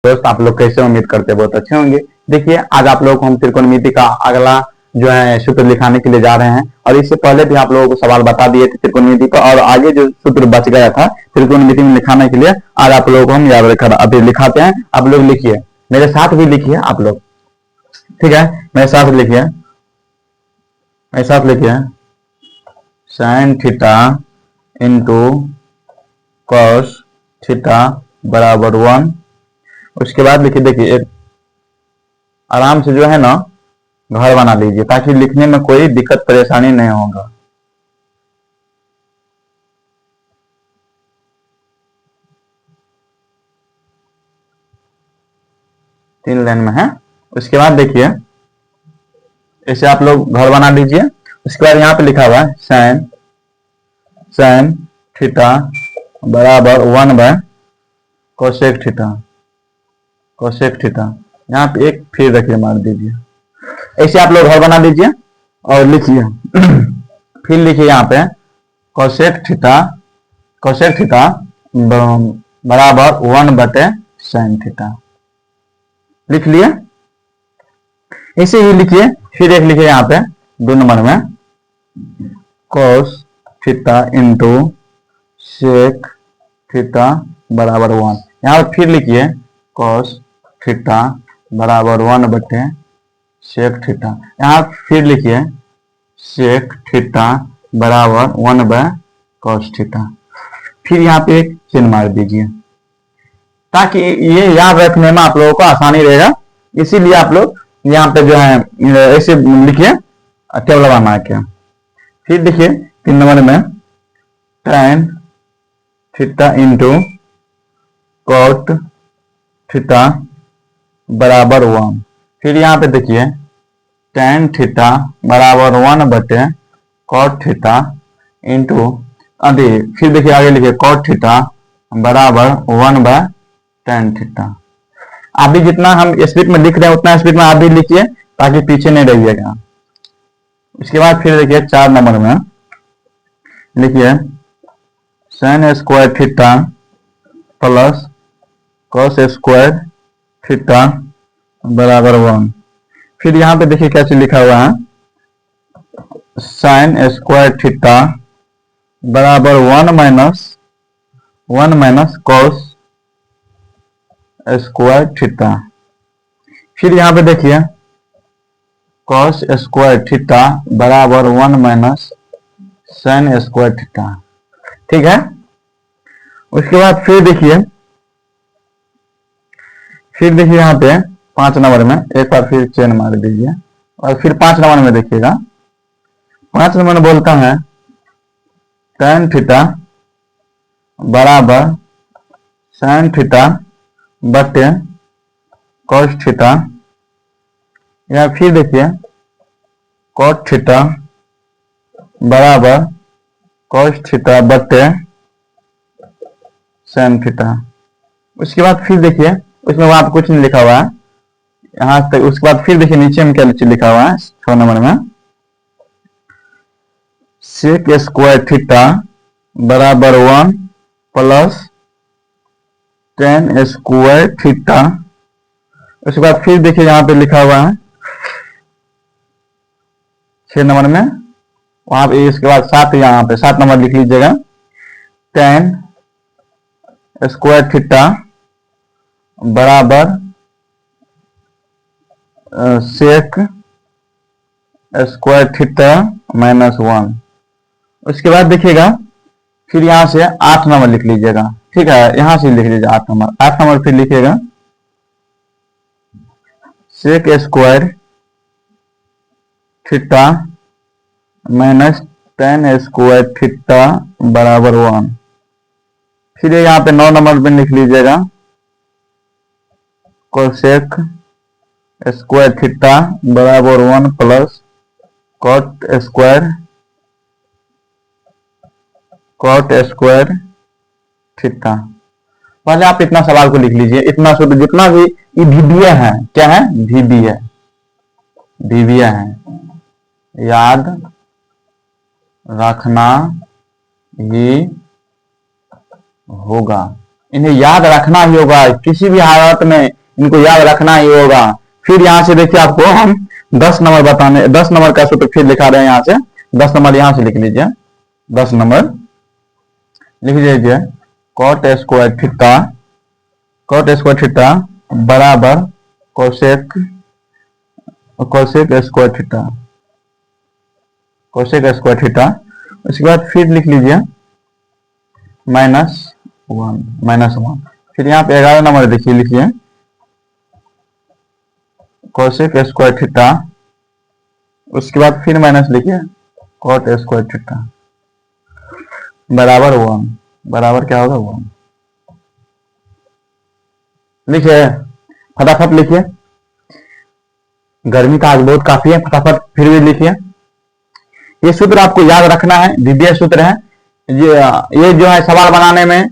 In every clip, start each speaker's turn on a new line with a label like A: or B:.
A: दोस्त आप लोग कैसे, उम्मीद करते हैं बहुत अच्छे होंगे। देखिए आज आप लोगों को हम त्रिकोणमिति का अगला जो है सूत्र लिखाने के लिए जा रहे हैं, और इससे पहले भी आप लोगों को सवाल बता दिए थे त्रिकोणमिति का, और आगे जो सूत्र बच गया था त्रिकोणमिति में लिखाने के लिए आज आप लोगों को हम याद रखा अभी लिखाते हैं। आप लोग लिखिए, मेरे साथ भी लिखिए आप लोग, ठीक है। मेरे साथ लिखिए, मेरे साथ लिखिए sine theta into cos theta बराबर 1। उसके बाद लिखिए, देखिए आराम से जो है ना घर बना लीजिए ताकि लिखने में कोई दिक्कत परेशानी नहीं होगा। तीन लाइन में है। उसके बाद देखिए ऐसे आप लोग घर बना लीजिए। उसके बाद यहाँ पे लिखा हुआ है साइन थीटा बराबर 1 bye cosec theta, cosec theta. यहाँ पे एक फिर रखिए, मार दीजिए। ऐसे आप लोग घर बना लीजिए और लिखिए फिर लिखिए यहाँ पे कोसेक थीटा, कोसेक थीटा बराबर 1 बटे साइन थीटा। लिख लिए। इसे ही लिखिए। फिर एक लिखिए यहाँ पे 2 नंबर में cos theta into sec theta बराबर 1। यहाँ पर फिर लिखिए कोस थीटा बराबर 1 बटे सेक थीटा। यहाँ फिर लिखिए सेक थीटा बराबर 1 बाय कॉस थीटा। फिर यहाँ पे एक चिन्ह मार दीजिए ताकि ये याद रखने में आप लोगों को आसानी रहेगा। इसीलिए आप लोग यहाँ पे जो है ऐसे लिखिए टेबल बना के। फिर देखिए 3 नंबर में tan theta into cot theta बराबर 1। फिर यहाँ पे देखिए tan थीटा बराबर 1 बटे कॉट थीटा इंटू अभी फिर देखिए आगे लिखिए कॉट थीटा बराबर 1 बाय tan थीटा। अभी जितना हम स्पीड में लिख रहे हैं उतना स्पीड में आप भी लिखिए ताकि पीछे नहीं रहिएगा। उसके बाद फिर देखिए 4 नंबर में लिखिए sine square theta plus cos square theta बराबर 1। फिर यहाँ पे देखिए कैसे लिखा हुआ है साइन स्क्वायर थीटा बराबर 1 माइनस कॉस स्क्वायर थीटा। फिर यहाँ पे देखिए कॉस स्क्वायर थीटा बराबर 1 माइनस साइन स्क्वायर थीटा, ठीक है। उसके बाद फिर देखिए यहाँ पे 5 नंबर में एक बार फिर चेन मार दीजिए, और फिर 5 नंबर में देखिएगा 5 नंबर में बोलता है tan थीटा बराबर साइन थीटा बटे कॉस थीटा, या फिर देखिए कॉट थीटा बराबर कॉस थीटा बटे साइन थीटा। उसके बाद फिर देखिए उसमें वहां पर कुछ नहीं लिखा हुआ है यहाँ तक। उसके बाद फिर देखिए नीचे में क्या लिखा हुआ है 6 नंबर में सेक स्क्वायर थीटा बराबर 1 प्लस tan स्क्वायर थीटा। उसके बाद फिर देखिए यहाँ पे लिखा हुआ है 6 नंबर में, वहां पे इसके बाद 7 यहाँ पे 7 नंबर लिख लीजिएगा tan स्क्वायर थीटा बराबर सेक स्क्वायर थीटा माइनस 1। उसके बाद देखिएगा फिर यहां से 8 नंबर लिख लीजिएगा, ठीक है। यहां से लिख लीजिए 8 नंबर। 8 नंबर फिर लिखिएगा sec square theta minus tan square theta बराबर 1। फिर यहाँ पे 9 नंबर पे लिख लीजिएगा कोसेक स्क्वायर थीटा बराबर 1 प्लस कॉट स्क्वायर थीटा। पहले आप इतना सवाल को लिख लीजिए, इतना शुद्ध जितना भी ये वीबीए है, क्या है वीबीए है, याद रखना ही होगा। इन्हें याद रखना ही होगा, किसी भी हालत में इनको याद रखना ही होगा। फिर यहाँ से देखिए आपको हम 10 नंबर बताने, 10 नंबर का सूत्र फिर लिखा रहे हैं। यहाँ से 10 नंबर यहाँ से लिख लीजिए, 10 नंबर लिख लीजिए। Cot square theta, cot square theta बराबर cosec, cosec square theta, cosec square theta. उसके बाद फिर लिख लीजिए -1, -1। फिर यहाँ पे 11 नंबर देखिए, लिखिए कोसेक स्क्वायर थीटा, उसके बाद फिर माइनस लिखिए कॉट स्क्वायर थीटा बराबर 1, बराबर क्या होगा 1। लिखिए, फटाफट लिखिए, गर्मी का आज बहुत काफी है, फटाफट फिर भी लिखिए। ये सूत्र आपको याद रखना है, द्वितीय सूत्र है। ये जो है सवाल बनाने में,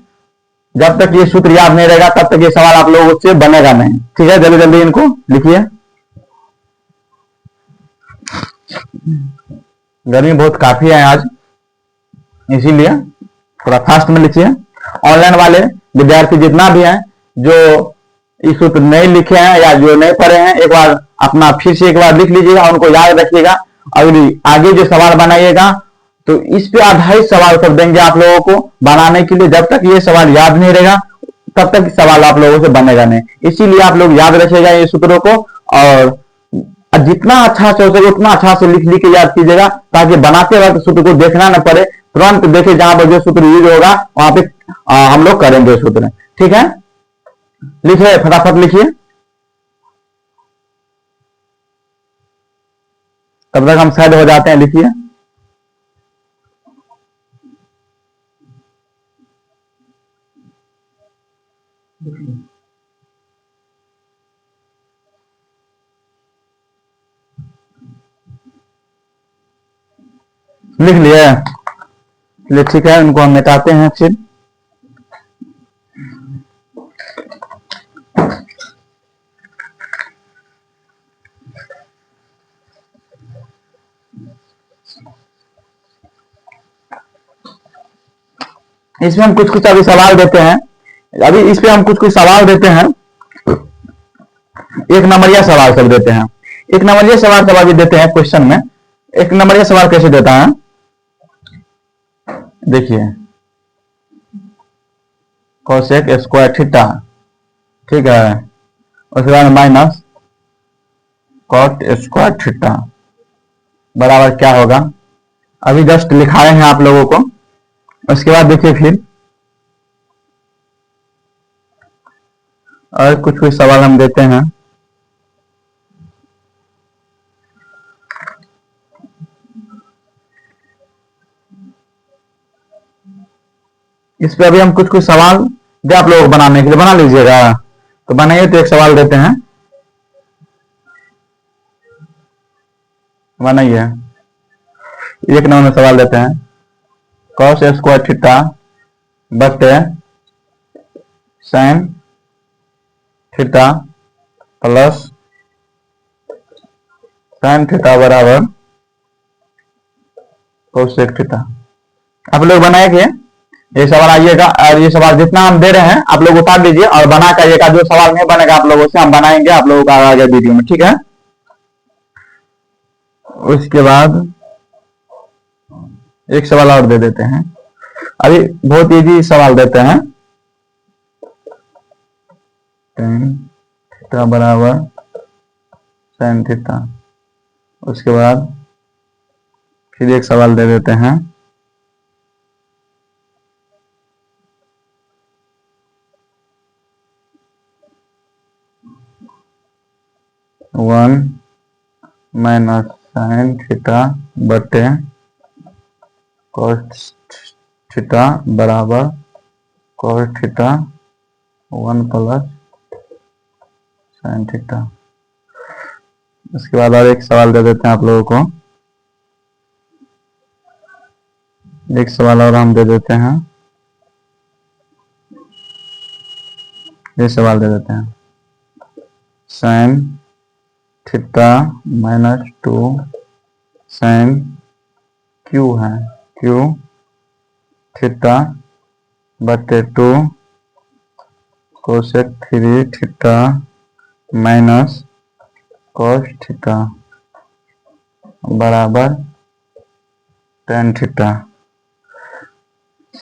A: जब तक ये सूत्र याद नहीं रहेगा तब तक ये सवाल आप लोगों से बनेगा नहीं। ठीक है, जल्दी जल्दी इनको लिखिए। गर्मी बहुत काफी है आज, इसीलिए थोड़ा फास्ट में लिखिए। ऑनलाइन वाले विद्यार्थी जितना भी हैं, जो इस सूत्र नहीं लिखे हैं या जो नहीं पढ़े हैं, एक बार अपना फिर से एक बार लिख लीजिएगा, उनको याद रखिएगा। अगर आगे जो सवाल बनाइएगा तो इस पे आधारित सवाल सब देंगे आप लोगों को बनाने के लिए। जब तक ये सवाल याद नहीं रहेगा तब तक सवाल आप लोगों से बनेगा नहीं। इसीलिए आप लोग याद रखिएगा ये सूत्रों को, और जितना अच्छा से हो सके उतना अच्छा से लिख लिख के याद कीजिएगा, ताकि बनाते वक्त सूत्र को देखना न पड़े, तुरंत देखे जहां पर जो सूत्र यूज होगा वहां पे हम लोग करेंगे सूत्र। ठीक है, लिखिए, फटाफट लिखिए, तब तक हम साइड हो जाते हैं। लिखिए, लिख लिए, चलिए ठीक है, इनको हम मिटाते हैं। फिर इसमें हम कुछ कुछ अभी सवाल देते हैं, अभी इस पे हम कुछ कुछ सवाल देते हैं। एक नंबरिया सवाल सब देते हैं, एक नंबरिया सवाल सब अभी देते हैं क्वेश्चन में। एक नंबरिया सवाल कैसे देता है, देखिए, कोसेक स्क्वायर थीटा, ठीक है, उसके बाद माइनस कॉट स्क्वायर थीटा बराबर क्या होगा, अभी जस्ट लिखाए हैं आप लोगों को। उसके बाद देखिए फिर और कुछ कुछ सवाल हम देते हैं। इस पे अभी हम कुछ कुछ सवाल दे आप लोगों को बनाने के लिए, बना लीजिएगा। तो बनाइए, तो एक सवाल देते हैं, बनाइए। एक नंबर में सवाल देते हैं, कॉस स्क्वायर थीटा बटे sine theta plus sine theta बराबर कोसेक थीटा। आप लोग बनाए क्या ये सवाल? आइएगा, और ये सवाल जितना हम दे रहे हैं आप लोग उतार लीजिए और बना करिएगा। जो सवाल नहीं बनेगा आप लोगों से, हम बनाएंगे आप लोगों का आगे वीडियो में, ठीक है। उसके बाद एक सवाल और दे देते हैं, अभी बहुत इजी सवाल देते हैं। tan थीटा बराबर sin थीटा, उसके बाद फिर एक सवाल दे देते हैं, वन माइनस साइन थीटा बटे cos थीटा बराबर cos theta 1 plus sine theta. उसके बाद और एक सवाल दे देते हैं आप लोगों को, एक सवाल और हम दे देते हैं, ये सवाल दे देते हैं, sine theta minus 2 sine cube है, क्यू थीटा बटे 2 cosec 3 theta minus cos theta बराबर tan थीटा।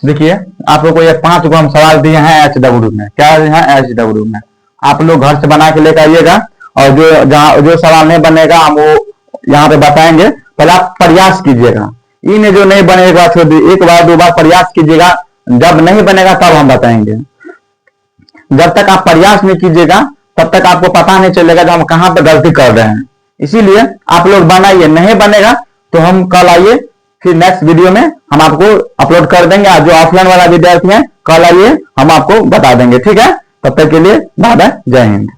A: देखिए आप लोग को ये 5 को हम सवाल दिए हैं HW में, क्या है HW में, आप लोग घर से बना के लेकर आइएगा, और जो सवाल नहीं बनेगा हम वो यहाँ पे बताएंगे, पहले आप प्रयास कीजिएगा, इन जो नहीं बनेगा छोड़ दीजिए, एक बार 2 बार प्रयास कीजिएगा, जब नहीं बनेगा तब हम बताएंगे। जब तक आप प्रयास नहीं कीजिएगा तब तक आपको पता नहीं चलेगा कि हम कहाँ पे गलती कर रहे हैं। इसीलिए आप लोग बनाइए, नहीं बनेगा तो हम कल आइए, फिर नेक्स्ट वीडियो में हम आपको अपलोड कर देंगे। जो ऑफलाइन वाला विद्यार्थी है कल आइए, हम आपको बता देंगे, ठीक है। तब तक के लिए बाय बाय, जय हिंद।